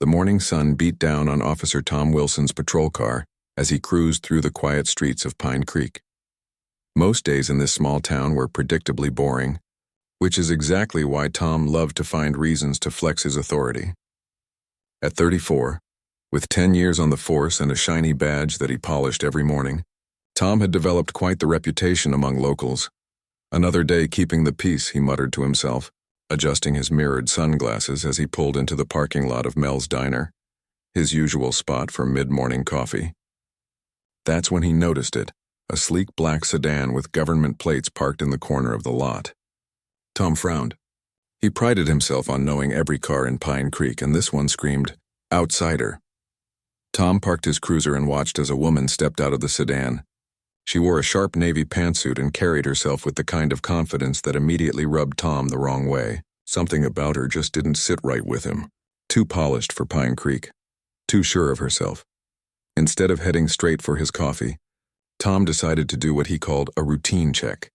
The morning sun beat down on Officer Tom Wilson's patrol car as he cruised through the quiet streets of Pine Creek. Most days in this small town were predictably boring, which is exactly why Tom loved to find reasons to flex his authority. At 34, with 10 years on the force and a shiny badge that he polished every morning, Tom had developed quite the reputation among locals. Another day keeping the peace, he muttered to himself, adjusting his mirrored sunglasses as he pulled into the parking lot of Mel's Diner, his usual spot for mid-morning coffee. That's when he noticed it, a sleek black sedan with government plates parked in the corner of the lot. Tom frowned. He prided himself on knowing every car in Pine Creek, and this one screamed, "Outsider." Tom parked his cruiser and watched as a woman stepped out of the sedan. She wore a sharp navy pantsuit and carried herself with the kind of confidence that immediately rubbed Tom the wrong way. Something about her just didn't sit right with him. Too polished for Pine Creek. Too sure of herself. Instead of heading straight for his coffee, Tom decided to do what he called a routine check.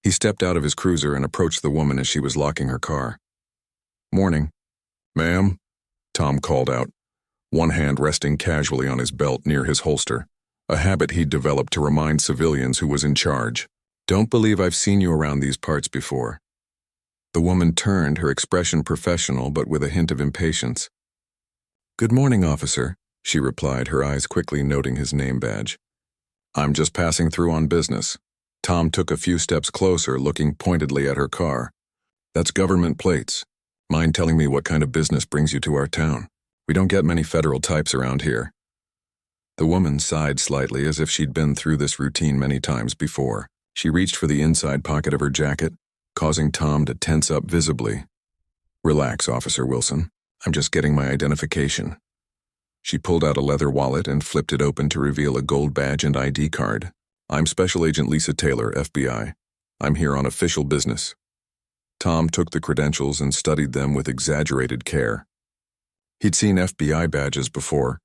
He stepped out of his cruiser and approached the woman as she was locking her car. "Morning." "Ma'am," Tom called out, one hand resting casually on his belt near his holster, a habit he'd developed to remind civilians who was in charge. "Don't believe I've seen you around these parts before." The woman turned, her expression professional but with a hint of impatience. "Good morning, officer," she replied, her eyes quickly noting his name badge. "I'm just passing through on business." Tom took a few steps closer, looking pointedly at her car. "That's government plates. Mind telling me what kind of business brings you to our town? We don't get many federal types around here." The woman sighed slightly as if she'd been through this routine many times before. She reached for the inside pocket of her jacket, causing Tom to tense up visibly. "Relax, Officer Wilson. I'm just getting my identification." She pulled out a leather wallet and flipped it open to reveal a gold badge and ID card. "I'm Special Agent Lisa Taylor, FBI. I'm here on official business." Tom took the credentials and studied them with exaggerated care. He'd seen FBI badges before,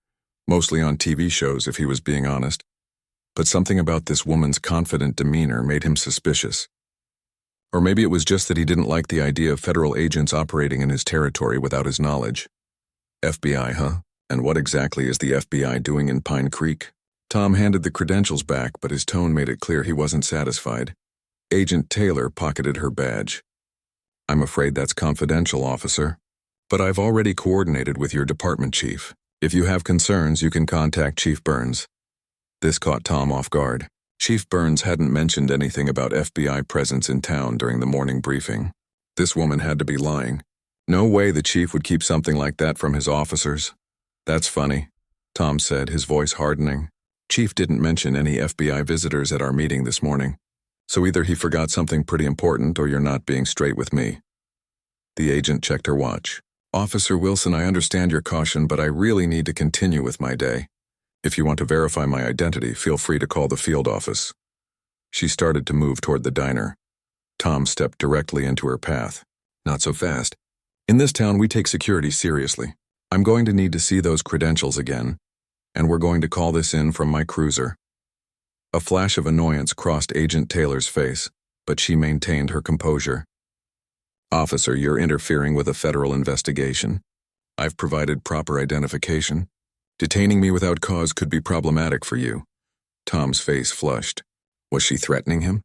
mostly on TV shows if he was being honest, but something about this woman's confident demeanor made him suspicious. Or maybe it was just that he didn't like the idea of federal agents operating in his territory without his knowledge. FBI, huh? And what exactly is the FBI doing in Pine Creek? Tom handed the credentials back, but his tone made it clear he wasn't satisfied. Agent Taylor pocketed her badge. "I'm afraid that's confidential, officer. But I've already coordinated with your department chief. If you have concerns, you can contact Chief Burns." This caught Tom off guard. Chief Burns hadn't mentioned anything about FBI presence in town during the morning briefing. This woman had to be lying. No way the chief would keep something like that from his officers. "That's funny," Tom said, his voice hardening. "Chief didn't mention any FBI visitors at our meeting this morning. So either he forgot something pretty important or you're not being straight with me." The agent checked her watch. "Officer Wilson, I understand your caution, but I really need to continue with my day. If you want to verify my identity, feel free to call the field office." She started to move toward the diner. Tom stepped directly into her path. "Not so fast. In this town, we take security seriously. I'm going to need to see those credentials again, and we're going to call this in from my cruiser." A flash of annoyance crossed Agent Taylor's face, but she maintained her composure. "Officer, you're interfering with a federal investigation. I've provided proper identification. Detaining me without cause could be problematic for you." Tom's face flushed. Was she threatening him?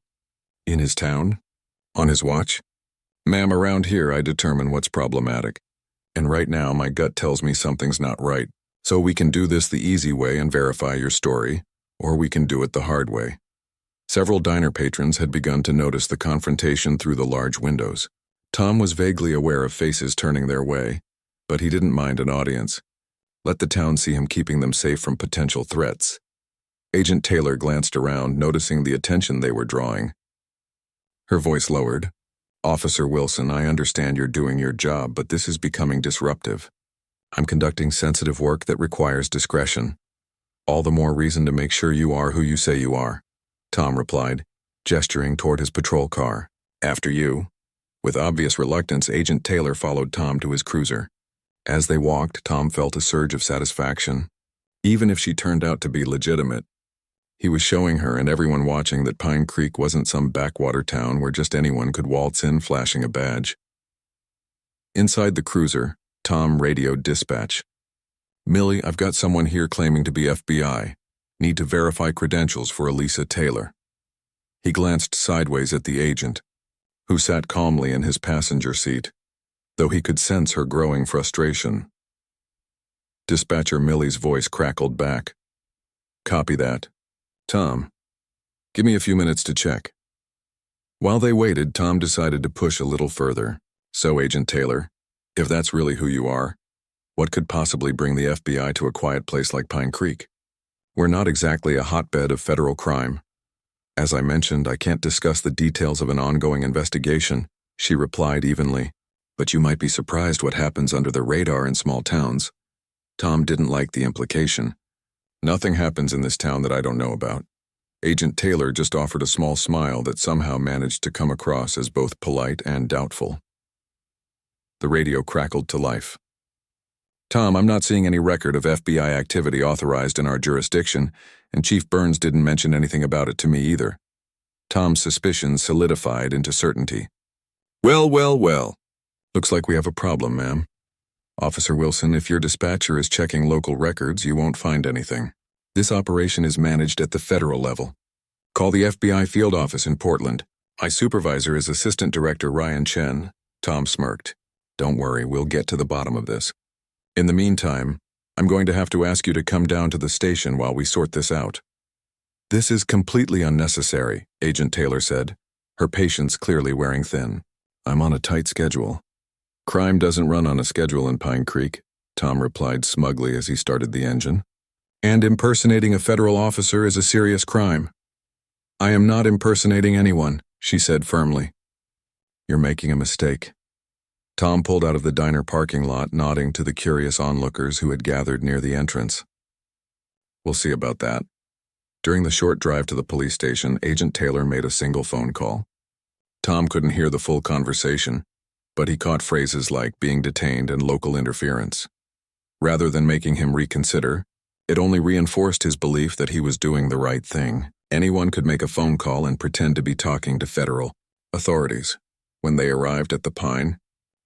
In his town? On his watch? "Ma'am, around here I determine what's problematic. And right now my gut tells me something's not right. So we can do this the easy way and verify your story, or we can do it the hard way." Several diner patrons had begun to notice the confrontation through the large windows. Tom was vaguely aware of faces turning their way, but he didn't mind an audience. Let the town see him keeping them safe from potential threats. Agent Taylor glanced around, noticing the attention they were drawing. Her voice lowered. "Officer Wilson, I understand you're doing your job, but this is becoming disruptive. I'm conducting sensitive work that requires discretion. All the more reason to make sure you are who you say you are," Tom replied, gesturing toward his patrol car. "After you." With obvious reluctance, Agent Taylor followed Tom to his cruiser. As they walked, Tom felt a surge of satisfaction. Even if she turned out to be legitimate, he was showing her and everyone watching that Pine Creek wasn't some backwater town where just anyone could waltz in flashing a badge. Inside the cruiser, Tom radioed dispatch. Millie, I've got someone here claiming to be FBI. Need to verify credentials for Elisa Taylor. He glanced sideways at the agent, who sat calmly in his passenger seat, though he could sense her growing frustration. Dispatcher Millie's voice crackled back. Copy that. Tom, give me a few minutes to check. While they waited, Tom decided to push a little further. So, Agent Taylor, if that's really who you are, what could possibly bring the FBI to a quiet place like Pine Creek? We're not exactly a hotbed of federal crime. As I mentioned, I can't discuss the details of an ongoing investigation, she replied evenly. But you might be surprised what happens under the radar in small towns. Tom didn't like the implication. Nothing happens in this town that I don't know about. Agent Taylor just offered a small smile that somehow managed to come across as both polite and doubtful. The radio crackled to life. Tom, I'm not seeing any record of FBI activity authorized in our jurisdiction, and Chief Burns didn't mention anything about it to me either. Tom's suspicions solidified into certainty. Well. Looks like we have a problem, ma'am. Officer Wilson, if your dispatcher is checking local records, you won't find anything. This operation is managed at the federal level. Call the FBI field office in Portland. My supervisor is Assistant Director Ryan Chen. Tom smirked. Don't worry, we'll get to the bottom of this. In the meantime, I'm going to have to ask you to come down to the station while we sort this out. This is completely unnecessary, Agent Taylor said, her patience clearly wearing thin. I'm on a tight schedule. Crime doesn't run on a schedule in Pine Creek, Tom replied smugly as he started the engine. And impersonating a federal officer is a serious crime. I am not impersonating anyone, she said firmly. You're making a mistake. Tom pulled out of the diner parking lot, nodding to the curious onlookers who had gathered near the entrance. We'll see about that. During the short drive to the police station, Agent Taylor made a single phone call. Tom couldn't hear the full conversation, but he caught phrases like being detained and local interference. Rather than making him reconsider, it only reinforced his belief that he was doing the right thing. Anyone could make a phone call and pretend to be talking to federal authorities. When they arrived at the Pine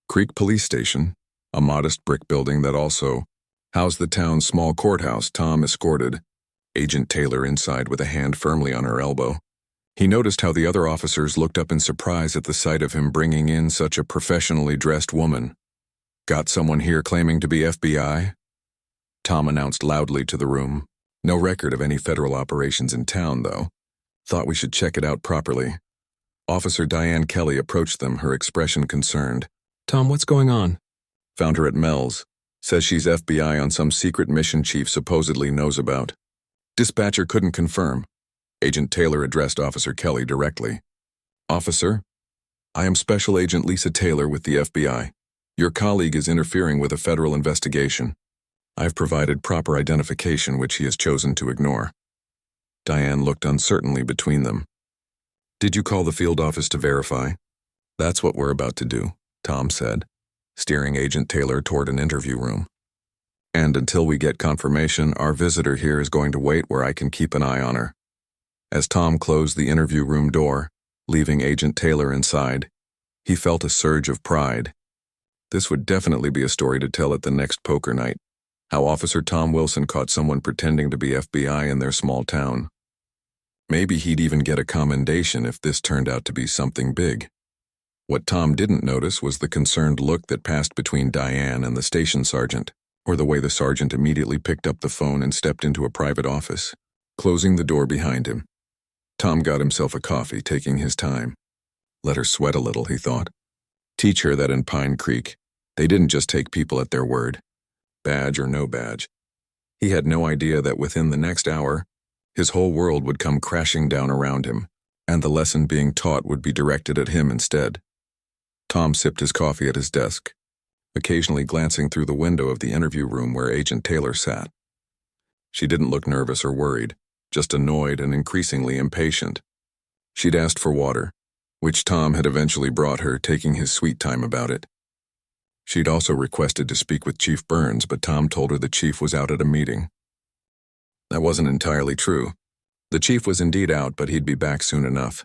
Creek Police Station, a modest brick building that also housed the town's small courthouse, Tom escorted Agent Taylor inside with a hand firmly on her elbow. He noticed how the other officers looked up in surprise at the sight of him bringing in such a professionally dressed woman. Got someone here claiming to be FBI? Tom announced loudly to the room. No record of any federal operations in town, though. Thought we should check it out properly. Officer Diane Kelly approached them, her expression concerned. Tom, what's going on? Found her at Mel's. Says she's FBI on some secret mission chief supposedly knows about. Dispatcher couldn't confirm. Agent Taylor addressed Officer Kelly directly. Officer, I am Special Agent Lisa Taylor with the FBI. Your colleague is interfering with a federal investigation. I've provided proper identification, which he has chosen to ignore. Diane looked uncertainly between them. Did you call the field office to verify? That's what we're about to do, Tom said, steering Agent Taylor toward an interview room. And until we get confirmation, our visitor here is going to wait where I can keep an eye on her. As Tom closed the interview room door, leaving Agent Taylor inside, he felt a surge of pride. This would definitely be a story to tell at the next poker night. How Officer Tom Wilson caught someone pretending to be FBI in their small town. Maybe he'd even get a commendation if this turned out to be something big. What Tom didn't notice was the concerned look that passed between Diane and the station sergeant, or the way the sergeant immediately picked up the phone and stepped into a private office, closing the door behind him. Tom got himself a coffee, taking his time. Let her sweat a little, he thought. Teach her that in Pine Creek, they didn't just take people at their word. Badge or no badge. He had no idea that within the next hour, his whole world would come crashing down around him, and the lesson being taught would be directed at him instead. Tom sipped his coffee at his desk, occasionally glancing through the window of the interview room where Agent Taylor sat. She didn't look nervous or worried, just annoyed and increasingly impatient. She'd asked for water, which Tom had eventually brought her, taking his sweet time about it. She'd also requested to speak with Chief Burns, but Tom told her the chief was out at a meeting. That wasn't entirely true. The chief was indeed out, but he'd be back soon enough.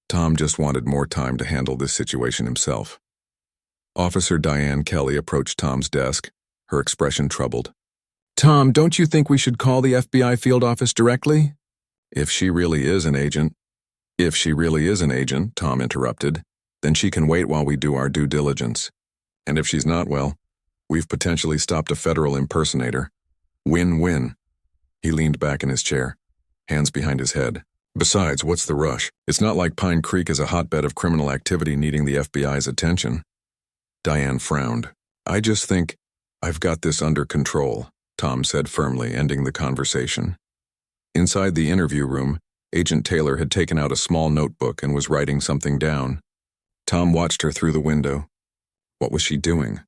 Tom just wanted more time to handle this situation himself. Officer Diane Kelly approached Tom's desk, her expression troubled. Tom, don't you think we should call the FBI field office directly? If she really is an agent, Tom interrupted, then she can wait while we do our due diligence. And if she's not, well, we've potentially stopped a federal impersonator. Win-win. He leaned back in his chair, hands behind his head. Besides, what's the rush? It's not like Pine Creek is a hotbed of criminal activity needing the FBI's attention. Diane frowned. I just think I've got this under control, Tom said firmly, ending the conversation. Inside the interview room, Agent Taylor had taken out a small notebook and was writing something down. Tom watched her through the window. What was she doing?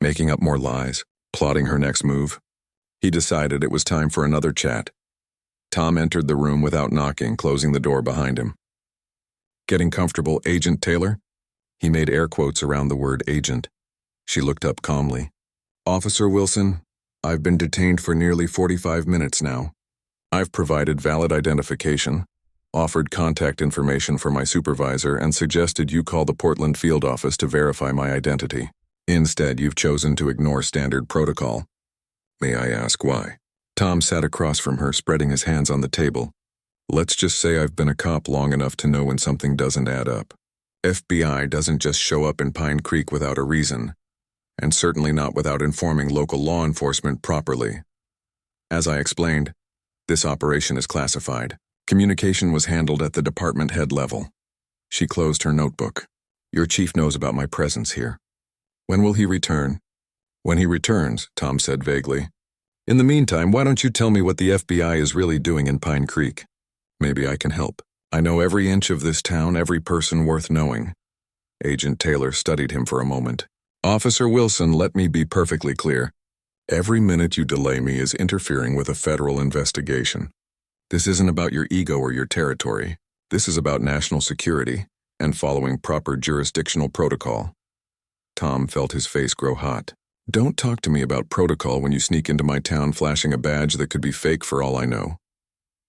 Making up more lies? Plotting her next move? He decided it was time for another chat. Tom entered the room without knocking, closing the door behind him. Getting comfortable, Agent Taylor? He made air quotes around the word agent. She looked up calmly. Officer Wilson, I've been detained for nearly 45 minutes now. I've provided valid identification, offered contact information for my supervisor, and suggested you call the Portland field office to verify my identity. Instead, you've chosen to ignore standard protocol. May I ask why? Tom sat across from her, spreading his hands on the table. Let's just say I've been a cop long enough to know when something doesn't add up. FBI doesn't just show up in Pine Creek without a reason, and certainly not without informing local law enforcement properly. As I explained, this operation is classified. Communication was handled at the department head level. She closed her notebook. Your chief knows about my presence here. When will he return? When he returns, Tom said vaguely. In the meantime, why don't you tell me what the FBI is really doing in Pine Creek? Maybe I can help. I know every inch of this town, every person worth knowing. Agent Taylor studied him for a moment. Officer Wilson, let me be perfectly clear. Every minute you delay me is interfering with a federal investigation. This isn't about your ego or your territory. This is about national security and following proper jurisdictional protocol. Tom felt his face grow hot. Don't talk to me about protocol when you sneak into my town flashing a badge that could be fake for all I know.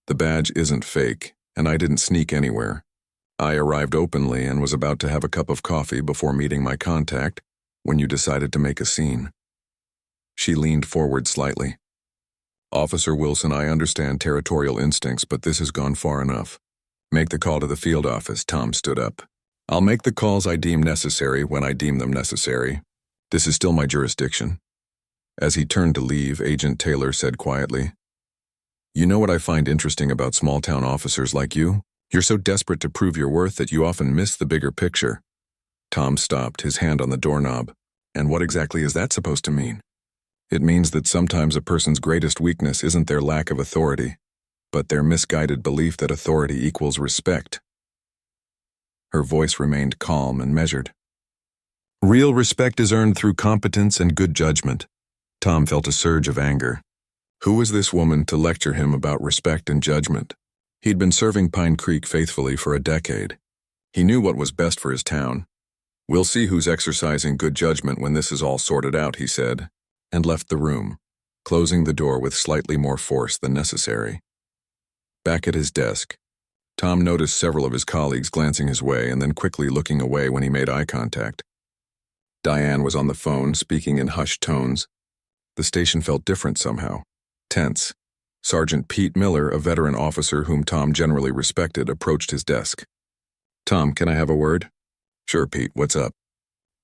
The badge isn't fake, and I didn't sneak anywhere. I arrived openly and was about to have a cup of coffee before meeting my contact when you decided to make a scene. She leaned forward slightly. Officer Wilson, I understand territorial instincts, but this has gone far enough. Make the call to the field office. Tom stood up. I'll make the calls I deem necessary when I deem them necessary. This is still my jurisdiction. As he turned to leave, Agent Taylor said quietly, You know what I find interesting about small-town officers like you? You're so desperate to prove your worth that you often miss the bigger picture. Tom stopped, his hand on the doorknob. And what exactly is that supposed to mean? It means that sometimes a person's greatest weakness isn't their lack of authority, but their misguided belief that authority equals respect. Her voice remained calm and measured. Real respect is earned through competence and good judgment. Tom felt a surge of anger. Who was this woman to lecture him about respect and judgment? He'd been serving Pine Creek faithfully for a decade. He knew what was best for his town. We'll see who's exercising good judgment when this is all sorted out, he said, and left the room, closing the door with slightly more force than necessary. Back at his desk, Tom noticed several of his colleagues glancing his way and then quickly looking away when he made eye contact. Diane was on the phone, speaking in hushed tones. The station felt different somehow, tense. Sergeant Pete Miller, a veteran officer whom Tom generally respected, approached his desk. Tom, can I have a word? Sure, Pete, what's up?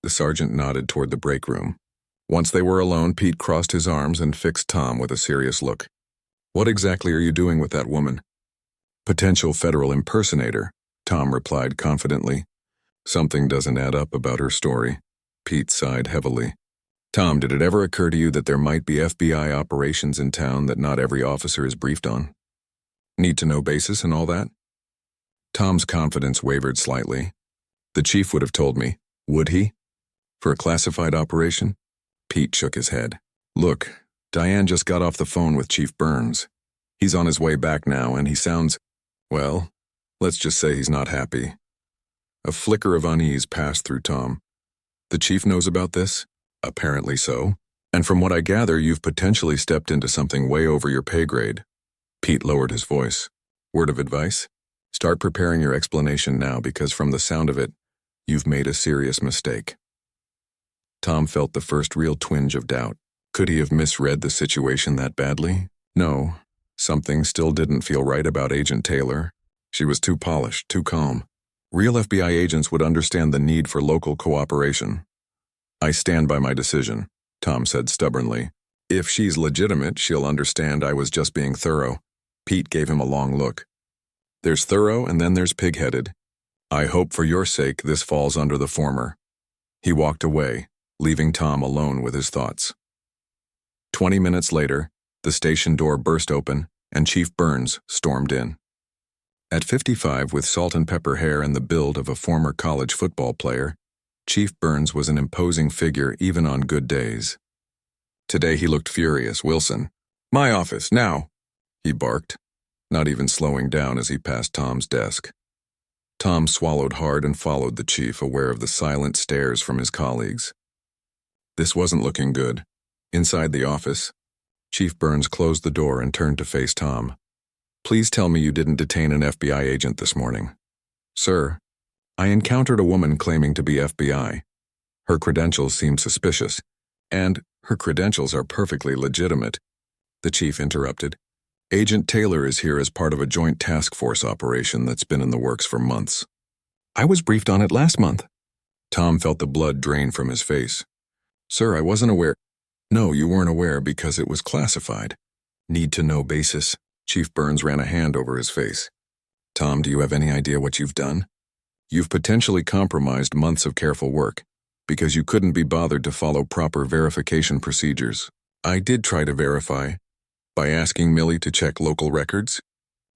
The sergeant nodded toward the break room. Once they were alone, Pete crossed his arms and fixed Tom with a serious look. What exactly are you doing with that woman? Potential federal impersonator, Tom replied confidently. Something doesn't add up about her story. Pete sighed heavily. Tom, did it ever occur to you that there might be FBI operations in town that not every officer is briefed on? Need-to-know basis and all that? Tom's confidence wavered slightly. The chief would have told me, would he? For a classified operation? Pete shook his head. Look, Diane just got off the phone with Chief Burns. He's on his way back now, and he sounds, well, let's just say he's not happy. A flicker of unease passed through Tom. The chief knows about this? Apparently so. And from what I gather, you've potentially stepped into something way over your pay grade. Pete lowered his voice. Word of advice? Start preparing your explanation now, because from the sound of it, you've made a serious mistake. Tom felt the first real twinge of doubt. Could he have misread the situation that badly? No. Something still didn't feel right about Agent Taylor. She was too polished, too calm. Real FBI agents would understand the need for local cooperation. I stand by my decision, Tom said stubbornly. If she's legitimate, she'll understand I was just being thorough. Pete gave him a long look. There's thorough and then there's pig-headed. I hope for your sake this falls under the former. He walked away, leaving Tom alone with his thoughts. 20 minutes later, the station door burst open and Chief Burns stormed in. At 55, with salt and pepper hair and the build of a former college football player, Chief Burns was an imposing figure even on good days. Today he looked furious. Wilson, my office, now, he barked, not even slowing down as he passed Tom's desk. Tom swallowed hard and followed the chief, aware of the silent stares from his colleagues. This wasn't looking good. Inside the office, Chief Burns closed the door and turned to face Tom. Please tell me you didn't detain an FBI agent this morning. Sir, I encountered a woman claiming to be FBI. Her credentials seem suspicious, and her credentials are perfectly legitimate. The chief interrupted. Agent Taylor is here as part of a joint task force operation that's been in the works for months. I was briefed on it last month. Tom felt the blood drain from his face. Sir, I wasn't aware. No, you weren't aware because it was classified. Need-to-know basis. Chief Burns ran a hand over his face. Tom, do you have any idea what you've done? You've potentially compromised months of careful work because you couldn't be bothered to follow proper verification procedures. I did try to verify by asking Millie to check local records.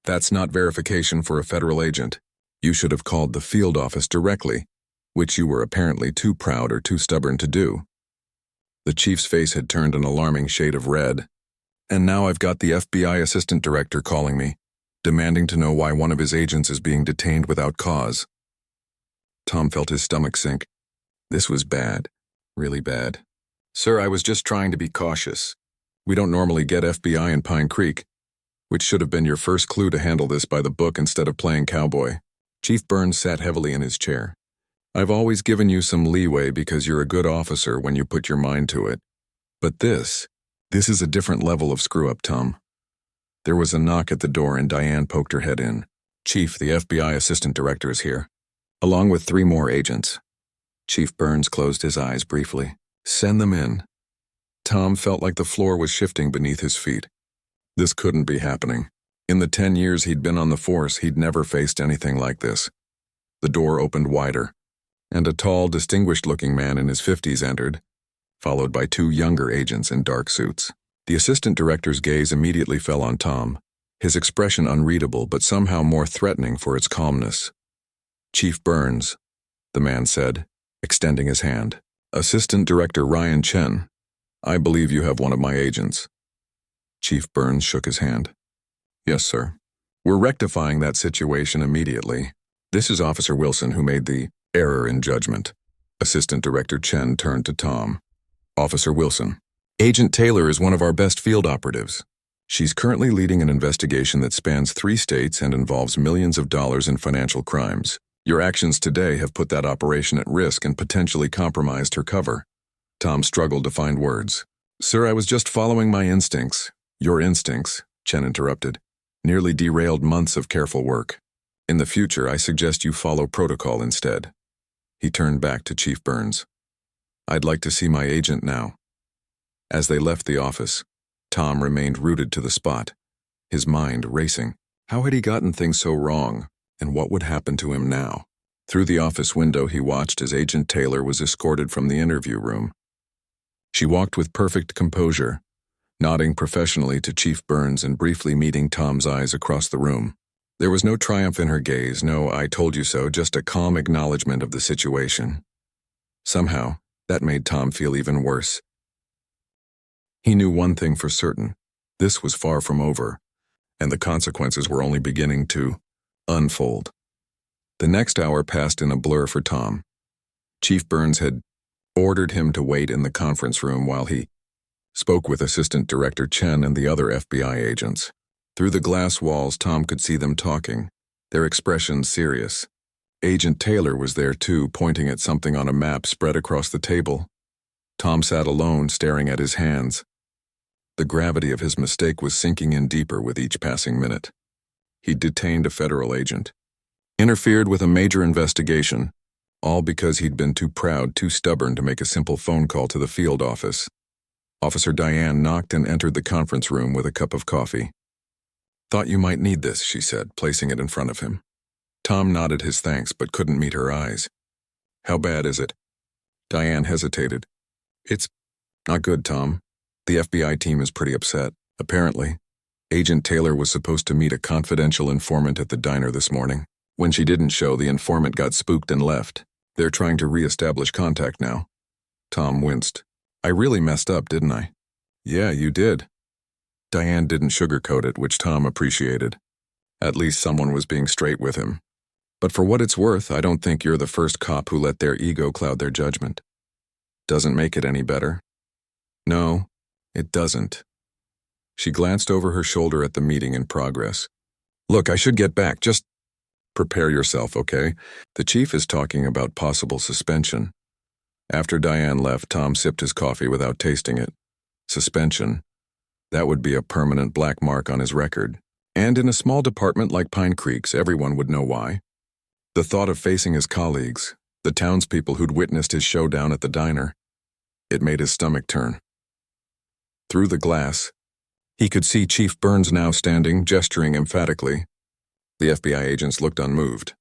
That's not verification for a federal agent. You should have called the field office directly, which you were apparently too proud or too stubborn to do. The chief's face had turned an alarming shade of red. And now I've got the FBI assistant director calling me, demanding to know why one of his agents is being detained without cause. Tom felt his stomach sink. This was bad, really bad. Sir, I was just trying to be cautious. We don't normally get FBI in Pine Creek, which should have been your first clue to handle this by the book instead of playing cowboy. Chief Burns sat heavily in his chair. I've always given you some leeway because you're a good officer when you put your mind to it. But this is a different level of screw-up, Tom. There was a knock at the door and Diane poked her head in. Chief, the FBI assistant director is here, along with 3 more agents. Chief Burns closed his eyes briefly. Send them in. Tom felt like the floor was shifting beneath his feet. This couldn't be happening. In the 10 years he'd been on the force, he'd never faced anything like this. The door opened wider, and a tall, distinguished-looking man in his 50s entered, followed by 2 younger agents in dark suits. The assistant director's gaze immediately fell on Tom, his expression unreadable but somehow more threatening for its calmness. Chief Burns, the man said, extending his hand. Assistant Director Ryan Chen, I believe you have one of my agents. Chief Burns shook his hand. Yes, sir. We're rectifying that situation immediately. This is Officer Wilson who made the error in judgment. Assistant Director Chen turned to Tom. Officer Wilson, Agent Taylor is one of our best field operatives. She's currently leading an investigation that spans 3 states and involves millions of dollars in financial crimes. Your actions today have put that operation at risk and potentially compromised her cover. Tom struggled to find words. Sir, I was just following my instincts. Your instincts, Chen interrupted, nearly derailed months of careful work. In the future, I suggest you follow protocol instead. He turned back to Chief Burns. I'd like to see my agent now. As they left the office, Tom remained rooted to the spot, his mind racing. How had he gotten things so wrong, and what would happen to him now? Through the office window, he watched as Agent Taylor was escorted from the interview room. She walked with perfect composure, nodding professionally to Chief Burns and briefly meeting Tom's eyes across the room. There was no triumph in her gaze, no "I told you so," just a calm acknowledgement of the situation. Somehow, that made Tom feel even worse. He knew one thing for certain. This was far from over, and the consequences were only beginning to unfold. The next hour passed in a blur for Tom. Chief Burns had ordered him to wait in the conference room while he spoke with Assistant Director Chen and the other FBI agents. Through the glass walls, Tom could see them talking, their expressions serious. Agent Taylor was there too, pointing at something on a map spread across the table. Tom sat alone, staring at his hands. The gravity of his mistake was sinking in deeper with each passing minute. He'd detained a federal agent, interfered with a major investigation, all because he'd been too proud, too stubborn to make a simple phone call to the field office. Officer Diane knocked and entered the conference room with a cup of coffee. "Thought you might need this," she said, placing it in front of him. Tom nodded his thanks but couldn't meet her eyes. "How bad is it?" Diane hesitated. "It's not good, Tom. The FBI team is pretty upset. Apparently, Agent Taylor was supposed to meet a confidential informant at the diner this morning. When she didn't show, the informant got spooked and left. They're trying to re-establish contact now." Tom winced. "I really messed up, didn't I?" "Yeah, you did." Diane didn't sugarcoat it, which Tom appreciated. At least someone was being straight with him. "But for what it's worth, I don't think you're the first cop who let their ego cloud their judgment." "Doesn't make it any better." "No, it doesn't." She glanced over her shoulder at the meeting in progress. "Look, I should get back. Just prepare yourself, okay? The chief is talking about possible suspension." After Diane left, Tom sipped his coffee without tasting it. Suspension. That would be a permanent black mark on his record. And in a small department like Pine Creek's, everyone would know why. The thought of facing his colleagues, the townspeople who'd witnessed his showdown at the diner, it made his stomach turn. Through the glass, he could see Chief Burns now standing, gesturing emphatically. The FBI agents looked unmoved.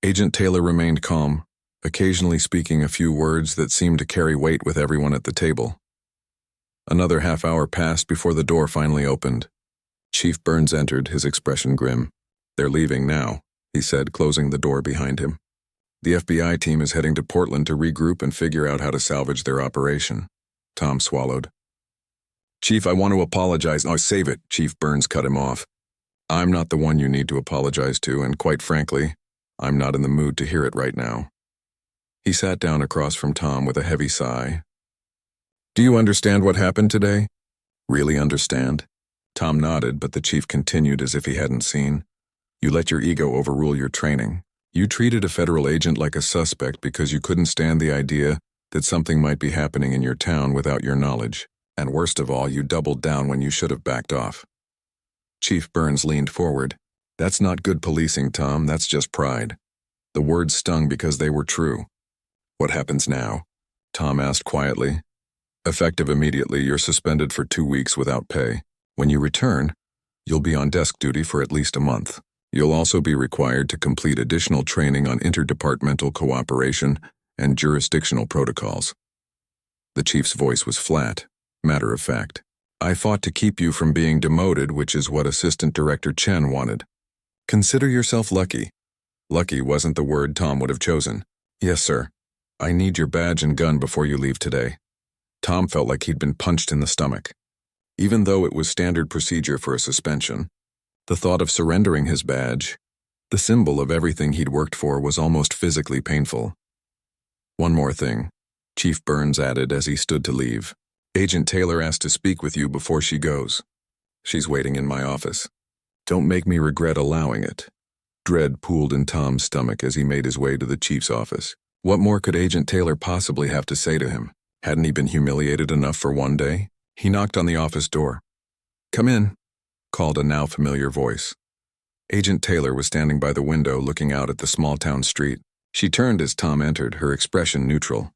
Agent Taylor remained calm, occasionally speaking a few words that seemed to carry weight with everyone at the table. Another half-hour passed before the door finally opened. Chief Burns entered, his expression grim. "They're leaving now," he said, closing the door behind him. "The FBI team is heading to Portland to regroup and figure out how to salvage their operation." Tom swallowed. "Chief, I want to apologize." "Oh, save it," Chief Burns cut him off. "I'm not the one you need to apologize to, and quite frankly, I'm not in the mood to hear it right now." He sat down across from Tom with a heavy sigh. "Do you understand what happened today?" "Really understand?" Tom nodded, but the chief continued as if he hadn't seen. "You let your ego overrule your training. You treated a federal agent like a suspect because you couldn't stand the idea that something might be happening in your town without your knowledge. And worst of all, you doubled down when you should have backed off." Chief Burns leaned forward. "That's not good policing, Tom. That's just pride." The words stung because they were true. "What happens now?" Tom asked quietly. "Effective immediately, you're suspended for 2 weeks without pay. When you return, you'll be on desk duty for at least a month. You'll also be required to complete additional training on interdepartmental cooperation and jurisdictional protocols." The chief's voice was flat, matter of fact. "I fought to keep you from being demoted, which is what Assistant Director Chen wanted. Consider yourself lucky." Lucky wasn't the word Tom would have chosen. "Yes, sir. I need your badge and gun before you leave today." Tom felt like he'd been punched in the stomach. Even though it was standard procedure for a suspension, the thought of surrendering his badge, the symbol of everything he'd worked for, was almost physically painful. "One more thing," Chief Burns added as he stood to leave. "Agent Taylor asked to speak with you before she goes. She's waiting in my office. Don't make me regret allowing it." Dread pooled in Tom's stomach as he made his way to the chief's office. What more could Agent Taylor possibly have to say to him? Hadn't he been humiliated enough for one day? He knocked on the office door. "Come in," called a now familiar voice. Agent Taylor was standing by the window looking out at the small-town street. She turned as Tom entered, her expression neutral.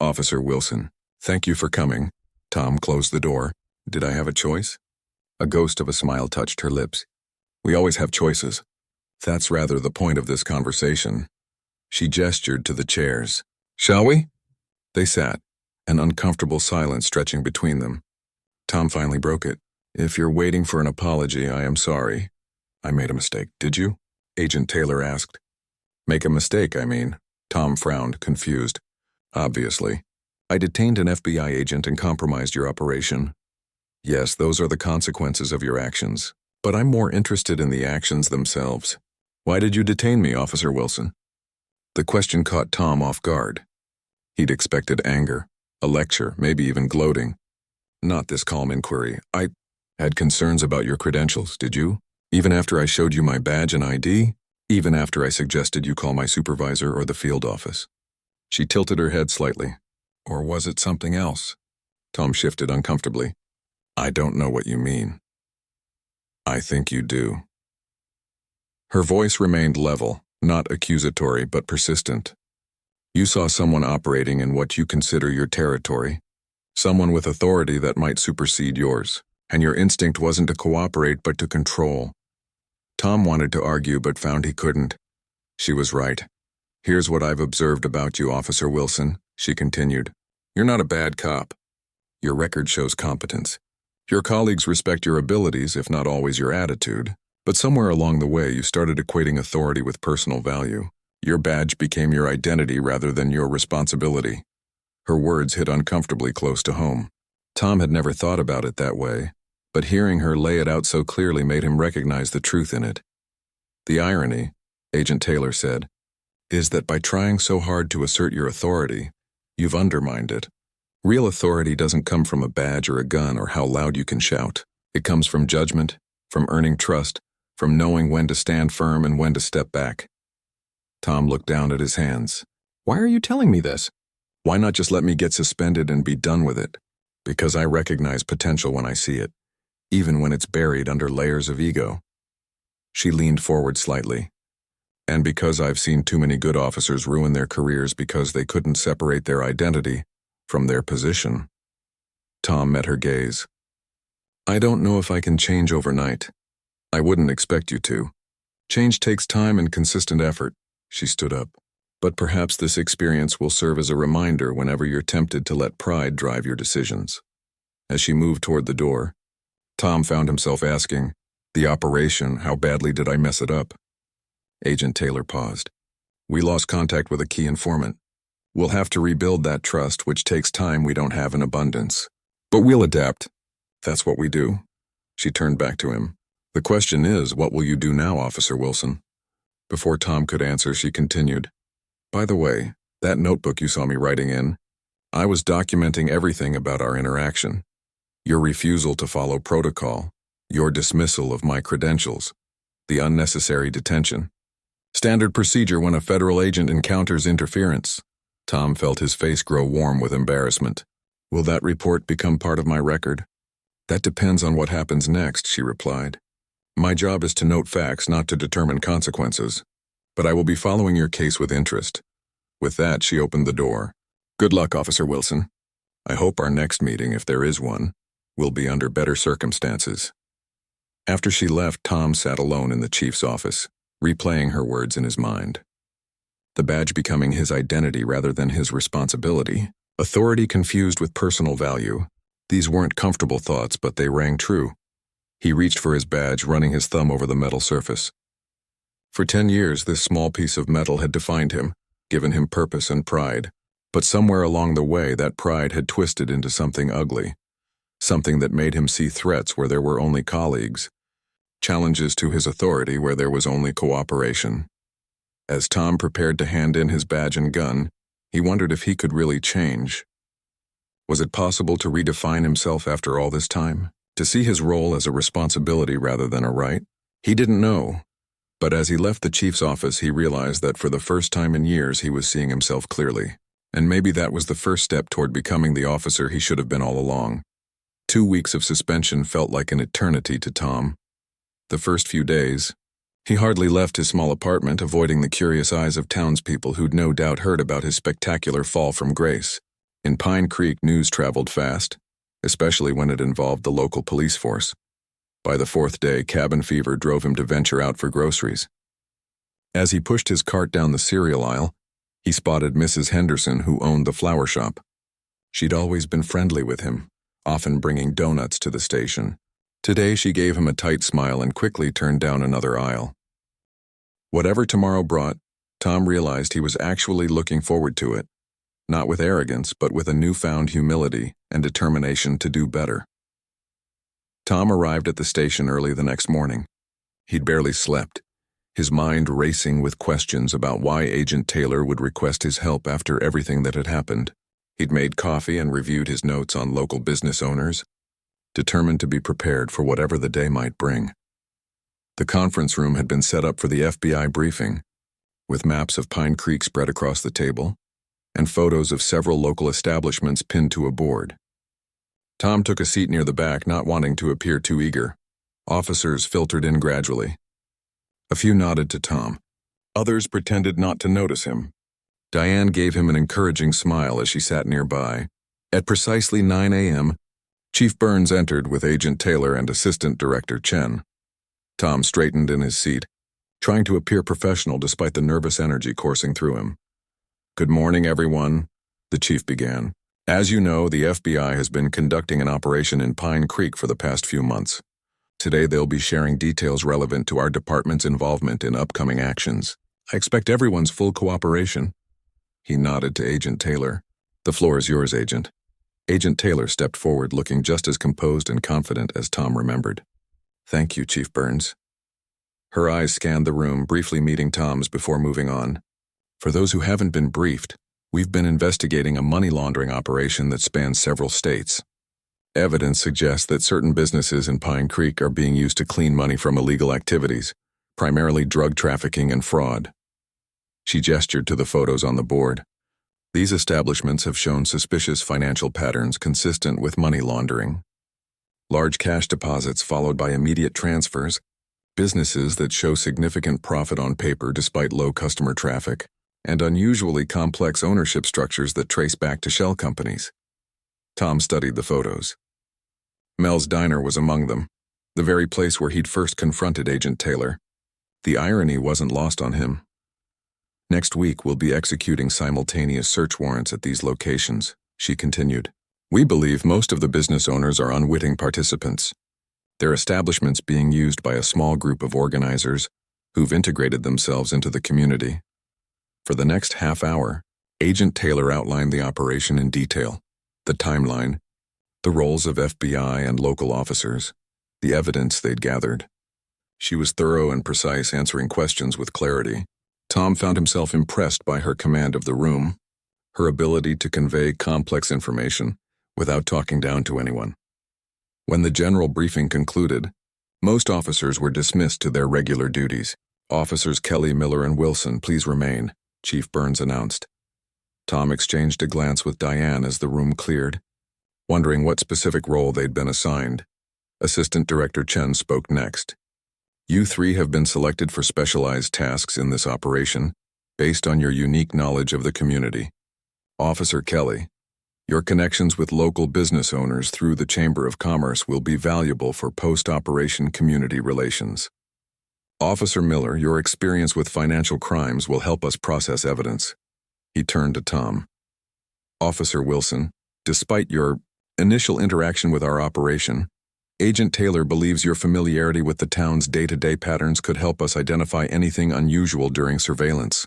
"Officer Wilson, thank you for coming." Tom closed the door. "Did I have a choice?" A ghost of a smile touched her lips. "We always have choices. That's rather the point of this conversation." She gestured to the chairs. "Shall we?" They sat, an uncomfortable silence stretching between them. Tom finally broke it. "If you're waiting for an apology, I am sorry. I made a mistake." "Did you?" Agent Taylor asked. "Make a mistake, I mean." Tom frowned, confused. "Obviously. I detained an FBI agent and compromised your operation. Yes, those are the consequences of your actions. But I'm more interested in the actions themselves. Why did you detain me, Officer Wilson?" The question caught Tom off guard. He'd expected anger, a lecture, maybe even gloating. Not this calm inquiry. "I had concerns about your credentials, did you? Even after I showed you my badge and ID? Even after I suggested you call my supervisor or the field office?" She tilted her head slightly. Or was it something else? Tom shifted uncomfortably. I don't know what you mean. I think you do. Her voice remained level, not accusatory but persistent. You saw someone operating in what you consider your territory, someone with authority that might supersede yours, and your instinct wasn't to cooperate but to control. Tom wanted to argue but found he couldn't. She was right. Here's what I've observed about you, Officer Wilson, she continued. You're not a bad cop. Your record shows competence. Your colleagues respect your abilities, if not always your attitude, but somewhere along the way you started equating authority with personal value. Your badge became your identity rather than your responsibility. Her words hit uncomfortably close to home. Tom had never thought about it that way, but hearing her lay it out so clearly made him recognize the truth in it. The irony, Agent Taylor said, is that by trying so hard to assert your authority, you've undermined it. Real authority doesn't come from a badge or a gun or how loud you can shout. It comes from judgment, from earning trust, from knowing when to stand firm and when to step back. Tom looked down at his hands. Why are you telling me this? Why not just let me get suspended and be done with it? Because I recognize potential when I see it, even when it's buried under layers of ego. She leaned forward slightly. And because I've seen too many good officers ruin their careers because they couldn't separate their identity from their position. Tom met her gaze. I don't know if I can change overnight. I wouldn't expect you to. Change takes time and consistent effort. She stood up. But perhaps this experience will serve as a reminder whenever you're tempted to let pride drive your decisions. As she moved toward the door, Tom found himself asking, the operation, how badly did I mess it up? Agent Taylor paused. We lost contact with a key informant. We'll have to rebuild that trust, which takes time we don't have in abundance. But we'll adapt. That's what we do. She turned back to him. The question is, what will you do now, Officer Wilson? Before Tom could answer, she continued. By the way, that notebook you saw me writing in, I was documenting everything about our interaction. Your refusal to follow protocol, your dismissal of my credentials, the unnecessary detention. Standard procedure when a federal agent encounters interference. Tom felt his face grow warm with embarrassment. Will that report become part of my record? That depends on what happens next, she replied. My job is to note facts, not to determine consequences. But I will be following your case with interest. With that, she opened the door. Good luck, Officer Wilson. I hope our next meeting, if there is one, will be under better circumstances. After she left, Tom sat alone in the chief's office, replaying her words in his mind. The badge becoming his identity rather than his responsibility. Authority confused with personal value. These weren't comfortable thoughts, but they rang true. He reached for his badge, running his thumb over the metal surface. For 10 years, this small piece of metal had defined him, given him purpose and pride. But somewhere along the way, that pride had twisted into something ugly. Something that made him see threats where there were only colleagues. Challenges to his authority where there was only cooperation. As Tom prepared to hand in his badge and gun, he wondered if he could really change. Was it possible to redefine himself after all this time? To see his role as a responsibility rather than a right? He didn't know. But as he left the chief's office, he realized that for the first time in years he was seeing himself clearly. And maybe that was the first step toward becoming the officer he should have been all along. 2 weeks of suspension felt like an eternity to Tom. The first few days, he hardly left his small apartment, avoiding the curious eyes of townspeople who'd no doubt heard about his spectacular fall from grace. In Pine Creek, news traveled fast, especially when it involved the local police force. By the 4th day, cabin fever drove him to venture out for groceries. As he pushed his cart down the cereal aisle, he spotted Mrs. Henderson, who owned the flower shop. She'd always been friendly with him, often bringing donuts to the station. Today she gave him a tight smile and quickly turned down another aisle. Whatever tomorrow brought, Tom realized he was actually looking forward to it, not with arrogance, but with a newfound humility and determination to do better. Tom arrived at the station early the next morning. He'd barely slept, his mind racing with questions about why Agent Taylor would request his help after everything that had happened. He'd made coffee and reviewed his notes on local business owners, determined to be prepared for whatever the day might bring. The conference room had been set up for the FBI briefing, with maps of Pine Creek spread across the table, and photos of several local establishments pinned to a board. Tom took a seat near the back, not wanting to appear too eager. Officers filtered in gradually. A few nodded to Tom. Others pretended not to notice him. Diane gave him an encouraging smile as she sat nearby. At precisely 9 a.m., Chief Burns entered with Agent Taylor and Assistant Director Chen. Tom straightened in his seat, trying to appear professional despite the nervous energy coursing through him. "Good morning, everyone," the chief began. "As you know, the FBI has been conducting an operation in Pine Creek for the past few months. Today they'll be sharing details relevant to our department's involvement in upcoming actions. I expect everyone's full cooperation." He nodded to Agent Taylor. "The floor is yours, Agent." Agent Taylor stepped forward, looking just as composed and confident as Tom remembered. "Thank you, Chief Burns." Her eyes scanned the room, briefly meeting Tom's before moving on. "For those who haven't been briefed, we've been investigating a money laundering operation that spans several states. Evidence suggests that certain businesses in Pine Creek are being used to clean money from illegal activities, primarily drug trafficking and fraud." She gestured to the photos on the board. "These establishments have shown suspicious financial patterns consistent with money laundering. Large cash deposits followed by immediate transfers, businesses that show significant profit on paper despite low customer traffic, and unusually complex ownership structures that trace back to shell companies." Tom studied the photos. Mel's Diner was among them, the very place where he'd first confronted Agent Taylor. The irony wasn't lost on him. "Next week, we'll be executing simultaneous search warrants at these locations," she continued. "We believe most of the business owners are unwitting participants. Their establishments being used by a small group of organizers who've integrated themselves into the community." For the next half hour, Agent Taylor outlined the operation in detail, the timeline, the roles of FBI and local officers, the evidence they'd gathered. She was thorough and precise, answering questions with clarity. Tom found himself impressed by her command of the room, her ability to convey complex information without talking down to anyone. When the general briefing concluded, most officers were dismissed to their regular duties. "Officers Kelly, Miller, and Wilson, please remain," Chief Burns announced. Tom exchanged a glance with Diane as the room cleared, wondering what specific role they'd been assigned. Assistant Director Chen spoke next. "You three have been selected for specialized tasks in this operation, based on your unique knowledge of the community. Officer Kelly, your connections with local business owners through the Chamber of Commerce will be valuable for post-operation community relations. Officer Miller, your experience with financial crimes will help us process evidence." He turned to Tom. "Officer Wilson, despite your initial interaction with our operation, Agent Taylor believes your familiarity with the town's day-to-day patterns could help us identify anything unusual during surveillance."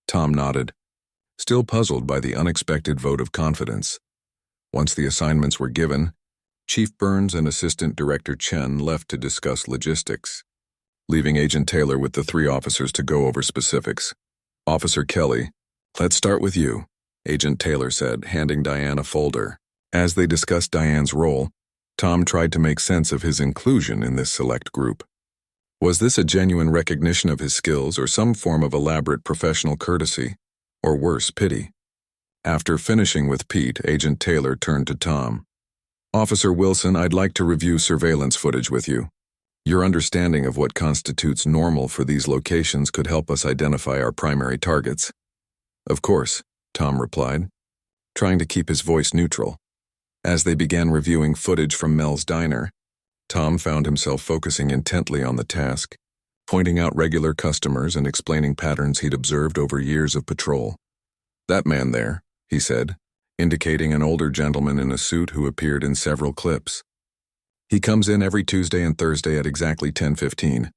Tom nodded, still puzzled by the unexpected vote of confidence. Once the assignments were given, Chief Burns and Assistant Director Chen left to discuss logistics, leaving Agent Taylor with the three officers to go over specifics. "Officer Kelly, let's start with you," Agent Taylor said, handing Diane a folder. As they discussed Diane's role, Tom tried to make sense of his inclusion in this select group. Was this a genuine recognition of his skills or some form of elaborate professional courtesy, or worse, pity? After finishing with Pete, Agent Taylor turned to Tom. "Officer Wilson, I'd like to review surveillance footage with you. Your understanding of what constitutes normal for these locations could help us identify our primary targets." "Of course," Tom replied, trying to keep his voice neutral. As they began reviewing footage from Mel's Diner, Tom found himself focusing intently on the task, pointing out regular customers and explaining patterns he'd observed over years of patrol. "That man there," he said, indicating an older gentleman in a suit who appeared in several clips. "He comes in every Tuesday and Thursday at exactly 10:15.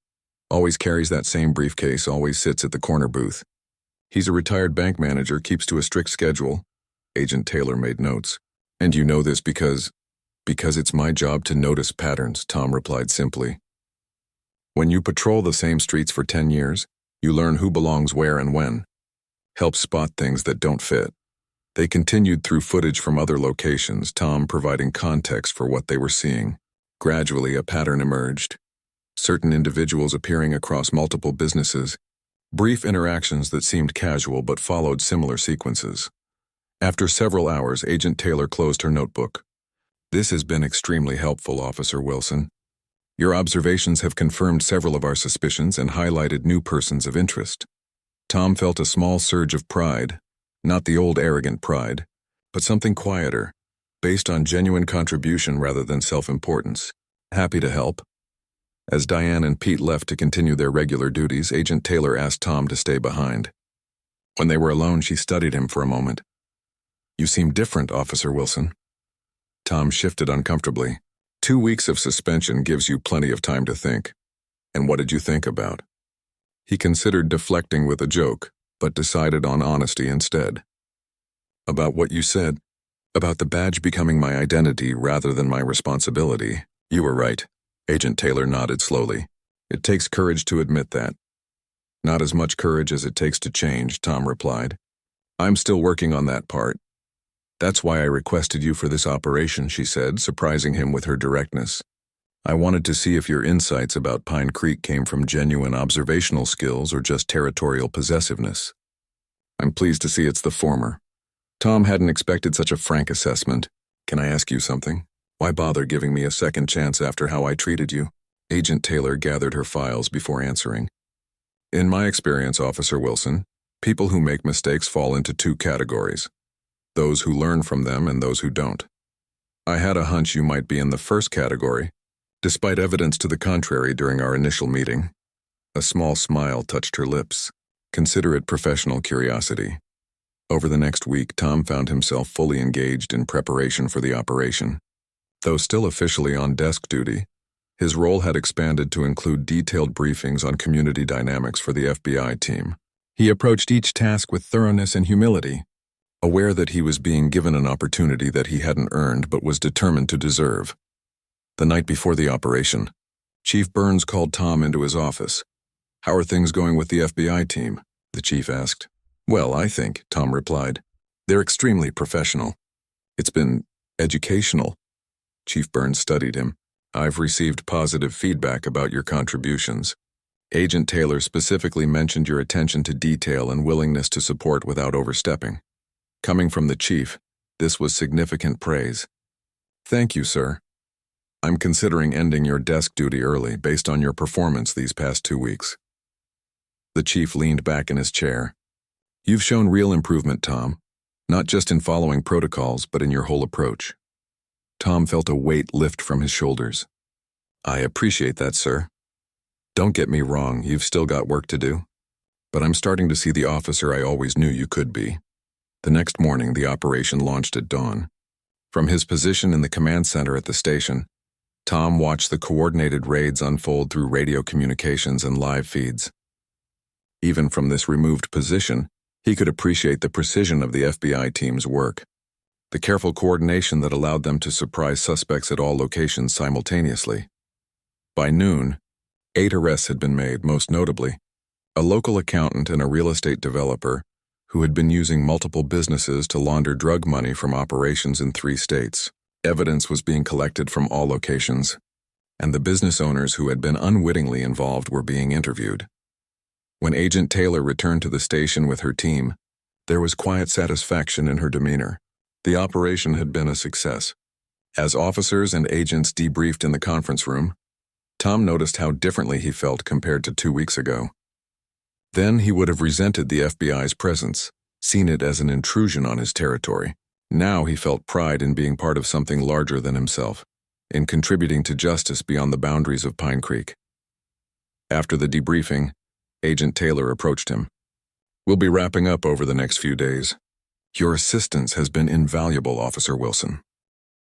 Always carries that same briefcase, always sits at the corner booth. He's a retired bank manager, keeps to a strict schedule." Agent Taylor made notes. "And you know this because it's my job to notice patterns," Tom replied simply. "When you patrol the same streets for 10 years, you learn who belongs where and when. Help spot things that don't fit." They continued through footage from other locations, Tom providing context for what they were seeing. Gradually, a pattern emerged. Certain individuals appearing across multiple businesses, Brief interactions that seemed casual but followed similar sequences. After several hours, Agent Taylor closed her notebook. "This has been extremely helpful, Officer Wilson. Your observations have confirmed several of our suspicions and highlighted new persons of interest." Tom felt a small surge of pride, not the old arrogant pride, but something quieter, based on genuine contribution rather than self-importance. "Happy to help." As Diane and Pete left to continue their regular duties, Agent Taylor asked Tom to stay behind. When they were alone, she studied him for a moment. "You seem different, Officer Wilson." Tom shifted uncomfortably. 2 weeks of suspension gives you plenty of time to think. "And what did you think about?" He considered deflecting with a joke, but decided on honesty instead. "About what you said, about the badge becoming my identity rather than my responsibility. You were right." Agent Taylor nodded slowly. "It takes courage to admit that." "Not as much courage as it takes to change," Tom replied. "I'm still working on that part." "That's why I requested you for this operation," she said, surprising him with her directness. "I wanted to see if your insights about Pine Creek came from genuine observational skills or just territorial possessiveness." "I'm pleased to see it's the former." Tom hadn't expected such a frank assessment. "Can I ask you something? Why bother giving me a second chance after how I treated you?" Agent Taylor gathered her files before answering. "In my experience, Officer Wilson, people who make mistakes fall into 2 categories. Those who learn from them and those who don't. I had a hunch you might be in the first category, despite evidence to the contrary during our initial meeting." A small smile touched her lips. "Consider it professional curiosity." Over the next week, Tom found himself fully engaged in preparation for the operation. Though still officially on desk duty, his role had expanded to include detailed briefings on community dynamics for the FBI team. He approached each task with thoroughness and humility, aware that he was being given an opportunity that he hadn't earned but was determined to deserve. The night before the operation, Chief Burns called Tom into his office. "How are things going with the FBI team?" the chief asked. "Well, I think," Tom replied, "they're extremely professional. It's been educational." Chief Burns studied him. "I've received positive feedback about your contributions. Agent Taylor specifically mentioned your attention to detail and willingness to support without overstepping. Coming from the chief, this was significant praise." "Thank you, sir. I'm considering ending your desk duty early based on your performance these past 2 weeks." The chief leaned back in his chair. "You've shown real improvement, Tom, not just in following protocols, but in your whole approach." Tom felt a weight lift from his shoulders. "I appreciate that, sir. Don't get me wrong, you've still got work to do. But I'm starting to see the officer I always knew you could be." The next morning, the operation launched at dawn. From his position in the command center at the station, Tom watched the coordinated raids unfold through radio communications and live feeds. Even from this removed position, he could appreciate the precision of the FBI team's work. The careful coordination that allowed them to surprise suspects at all locations simultaneously. By noon, 8 arrests had been made, most notably a local accountant and a real estate developer who had been using multiple businesses to launder drug money from operations in 3 states. Evidence was being collected from all locations, and the business owners who had been unwittingly involved were being interviewed. When Agent Taylor returned to the station with her team, there was quiet satisfaction in her demeanor. The operation had been a success. As officers and agents debriefed in the conference room, Tom noticed how differently he felt compared to 2 weeks ago. Then he would have resented the FBI's presence, seen it as an intrusion on his territory. Now he felt pride in being part of something larger than himself, in contributing to justice beyond the boundaries of Pine Creek. After the debriefing, Agent Taylor approached him. "We'll be wrapping up over the next few days. Your assistance has been invaluable, Officer Wilson."